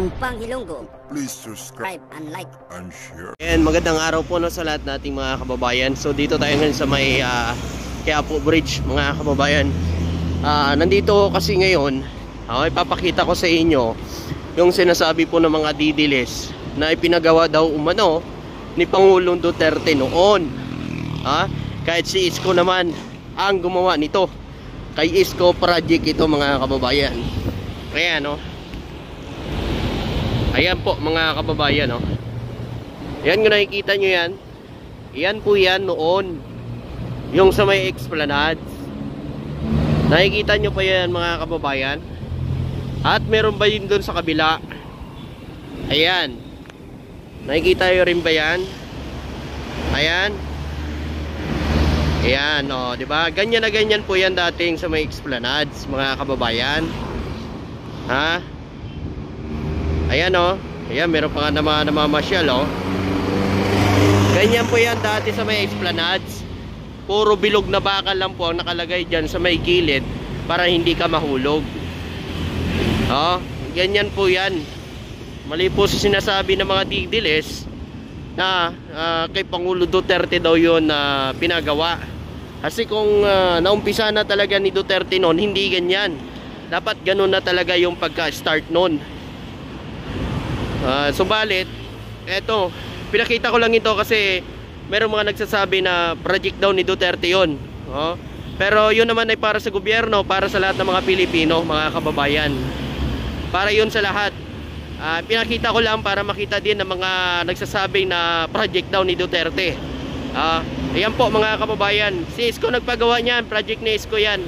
Tumpang Ilonggo. Please subscribe And like and share. And magandang araw po no, sa lahat nating mga kababayan. So dito tayo ngayon sa may Quiapo Bridge mga kababayan. Nandito kasi ngayon, ipapakita ko sa inyo yung sinasabi po ng mga didiles na ipinagawa daw umano ni Pangulong Duterte noon. Kahit si Isko naman ang gumawa nito. Kay Isko Project ito mga kababayan. Kaya no, ayan po mga kababayan no. Yan kung nakikita nyo yan, yan po yan noon, yung sa may Esplanade. Nakikita nyo pa yan mga kababayan. At meron ba yun dun sa kabila? Ayan, nakikita nyo rin ba yan? Ayan. Ayan o, diba? Ganyan na ganyan po yan dating sa may Esplanade mga kababayan. Ayan o, ayan, meron pa nga namamasyal o. Ganyan po yan dati sa may Esplanades. Puro bilog na bakal lang po ang nakalagay dyan sa may gilid para hindi ka mahulog. Ganyan po yan. Mali po sa sinasabi ng mga didiles na kay Pangulo Duterte daw yun na pinagawa. Kasi kung naumpisa na talaga ni Duterte noon, hindi ganyan. Dapat ganun na talaga yung pagka-start noon. Subalit, eto, pinakita ko lang ito kasi merong mga nagsasabi na project daw ni Duterte yun. Pero yun naman ay para sa gobyerno, para sa lahat ng mga Pilipino, mga kababayan. Para yun sa lahat. Pinakita ko lang para makita din ng mga nagsasabi na project daw ni Duterte. Ayan po mga kababayan, si Isko nagpagawa niyan, project ni Isko yan.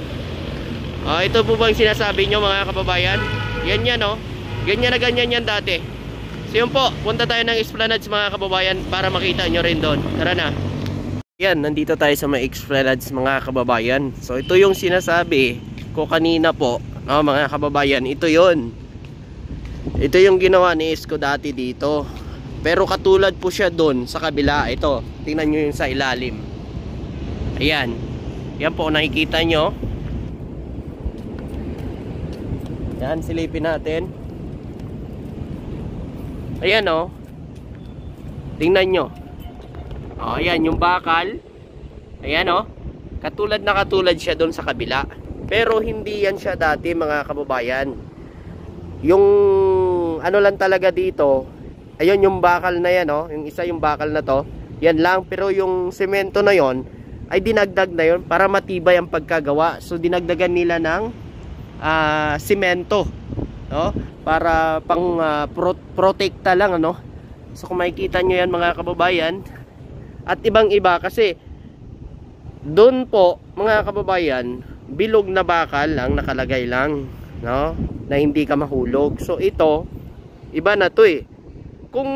Ito po bang sinasabi nyo mga kababayan? Yan yan o, ganyan na ganyan yan dati. So yun po, punta tayo ng Esplanades mga kababayan para makita nyo rin doon. Tara na. Yan, nandito tayo sa mga Esplanades mga kababayan. So ito yung sinasabi ko kanina po, mga kababayan. Ito yun. Ito yung ginawa ni Isko dati dito. Pero katulad po siya doon sa kabila. Ito, tingnan nyo yung sa ilalim. Ayan. Yan po, nakikita nyo. Yan, silipin natin. Ayan o. Tingnan nyo. Ayan yung bakal. Ayan o. Katulad na katulad siya doon sa kabila. Pero hindi yan siya dati mga kababayan. Yung ano lang talaga dito, ayun yung bakal na yan o. Yung isa yung bakal na to. Yan lang. Pero yung semento na yon ay dinagdag na yon para matibay ang pagkagawa. So dinagdagan nila ng simento, no? Para pang protekta lang, ano? So kung makikita nyo yan mga kababayan, at ibang iba kasi doon po mga kababayan, bilog na bakal lang nakalagay lang, no? Na hindi ka mahulog. So ito, iba na to eh. Kung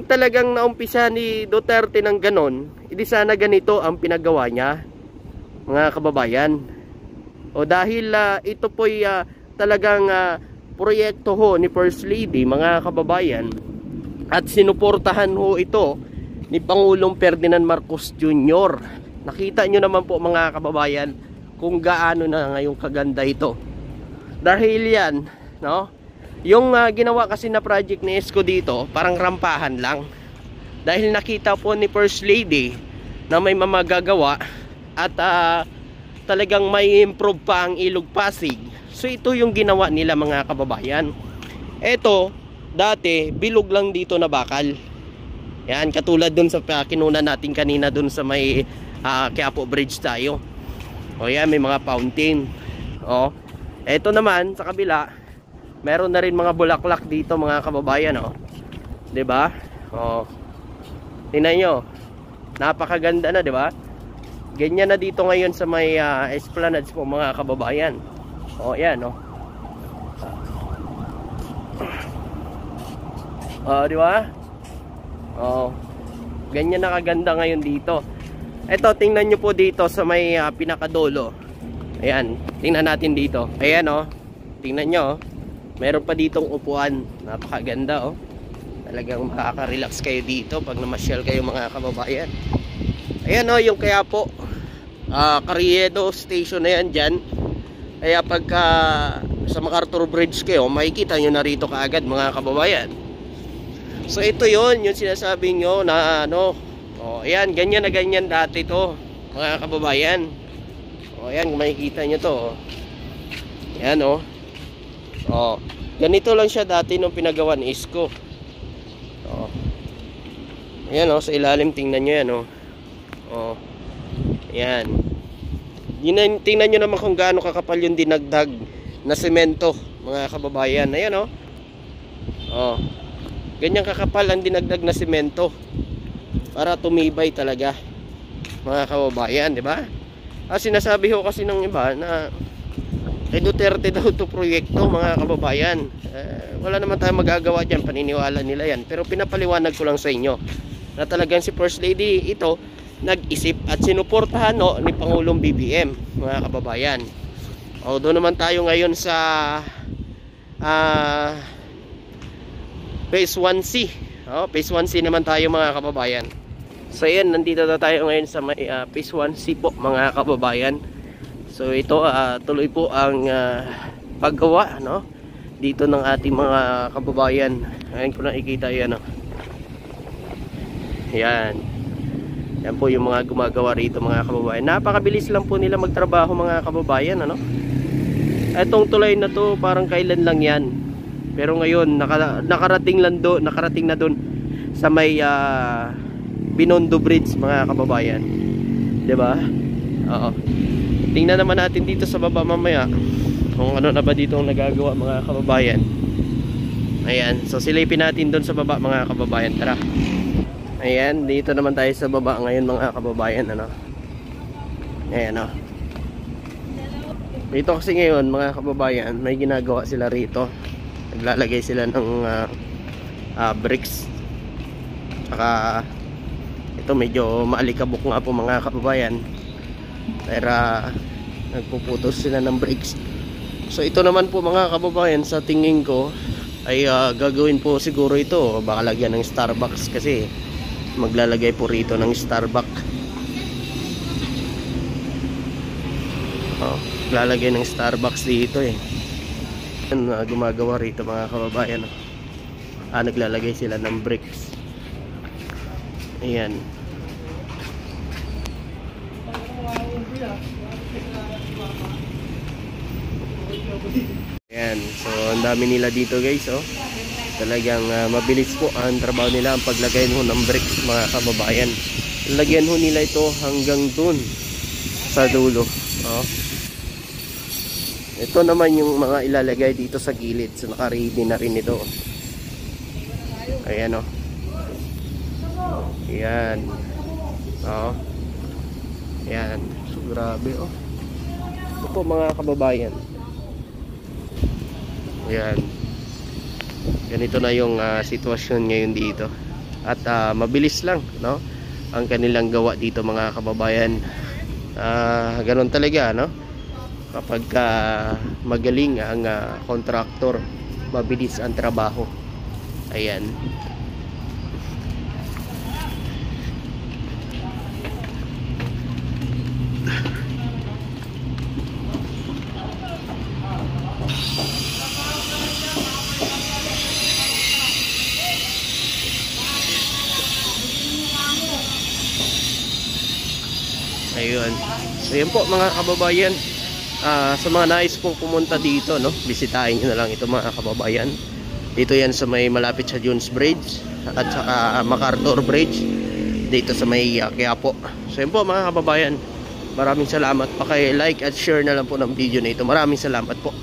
talagang naumpisa ni Duterte ng ganon, hindi sana ganito ang pinagawa niya mga kababayan. O dahil ito po'y talagang proyekto ho ni First Lady mga kababayan, at sinuportahan ho ito ni Pangulong Ferdinand Marcos Jr. Nakita nyo naman po mga kababayan kung gaano na ngayong kaganda ito. Dahil yan, no? Yung ginawa kasi na project ni Isko dito, parang rampahan lang. Dahil nakita po ni First Lady na may mamagagawa at talagang may improve pa ang Ilog Pasig. So ito yung ginawa nila mga kababayan. Ito, dati bilog lang dito na bakal. Yan, katulad dun sa kinuna natin kanina dun sa may Quiapo Bridge tayo. O yan, may mga fountain. O, ito naman sa kabila, meron na rin mga bulaklak dito mga kababayan. O, 'di ba? O, tingnan nyo, napakaganda na, 'di ba? Ganyan na dito ngayon sa may Esplanades po mga kababayan. O yan o. Di ba? O, ganyan na kaganda ngayon dito. Ito, tingnan nyo po dito sa may pinakadolo. Ayan, tingnan natin dito. Ayan o. Tingnan nyo o. Meron pa ditong upuan. Napakaganda o. Talagang makaka-relax kayo dito pag namasyal kayo mga kababayan. Ayan o, yung Quiapo Carriedo station na yan dyan. Kaya pagka sa MacArthur Bridge kayo, makikita nyo na rito kaagad mga kababayan. So ito yon yung sinasabi nyo na ano, oh, ayan, ganyan na ganyan dati to mga kababayan. Oh, ayan, makikita nyo to. Ayan, oh. Oh, ganito lang siya dati nung pinagawa ni Isko. Oh. Ayan, oh, sa ilalim tingnan nyo yan, oh. Oh. Ayan. Tingnan nyo naman kung gaano kakapal yung dinagdag na semento mga kababayan. Ayan, oh. Oh. Ganyan kakapal ang dinagdag na semento para tumibay talaga mga kababayan, di ba? Sinasabi ho kasi ng iba na kay Duterte daw to proyekto mga kababayan. Wala naman tayong magagawa dyan, paniniwala nila yan. Pero pinapaliwanag ko lang sa inyo na talagang si First Lady ito nag-isip at sinuportahan no, ni Pangulong BBM mga kababayan. O doon naman tayo ngayon sa Phase 1C. Phase 1C naman tayo mga kababayan. So yan, nandito na tayo ngayon sa may Phase 1C po mga kababayan. So ito tuloy po ang paggawa no dito ng ating mga kababayan. Ayun ko nakikita yan, no. Yan. Yan po yung mga gumagawa rito mga kababayan. Napakabilis lang po nila magtrabaho mga kababayan, ano. Etong tulay na to parang kailan lang yan. Pero ngayon nakarating na doon sa may Binondo Bridge mga kababayan. 'Di ba? Oo. Tingnan naman natin dito sa baba mamaya kung ano na ba dito ang nagagawa mga kababayan. Ayan, so silipin natin doon sa baba mga kababayan. Tara. Ayan, dito naman tayo sa baba ngayon mga kababayan, ano. Ayan, oh. Dito kasi ngayon mga kababayan, may ginagawa sila rito. Naglalagay sila ng bricks. Saka ito medyo maalikabok nga po mga kababayan. Pero nagpuputos sila ng bricks. So ito naman po mga kababayan, sa tingin ko ay gagawin po siguro ito, baka lagyan ng Starbucks kasi maglalagay po rito ng Starbucks. Lalagay ng Starbucks dito eh. Gumagawa rito mga kababayan. Naglalagay sila ng bricks. Ayan. Ayan, so ang dami nila dito guys, oh. Talagang mabilis po ang trabaho nila, ang paglagay ho ng bricks mga kababayan. Lagyan ho nila ito hanggang dun sa dulo, oh. Ito naman yung mga ilalagay dito sa gilid, so naka-ready na rin ito. Ayan, oh. Ayan, oh. Ayan, so grabe, oh. Ito po mga kababayan. Ayan. Ganito na yung sitwasyon ngayon dito. At mabilis lang, no? Ang kanilang gawa dito mga kababayan. Ganon talaga, no? Kapag magaling ang contractor, mabilis ang trabaho. Ayan. Ayun. So yun po mga kababayan. Sa mga nais pong pumunta dito, no, bisitahin nyo na lang ito mga kababayan. Dito yan sa may malapit sa Jones Bridge at saka MacArthur Bridge dito sa may Quiapo. So yun po mga kababayan, maraming salamat. Paki-like at share na lang po ng video na ito. Maraming salamat po.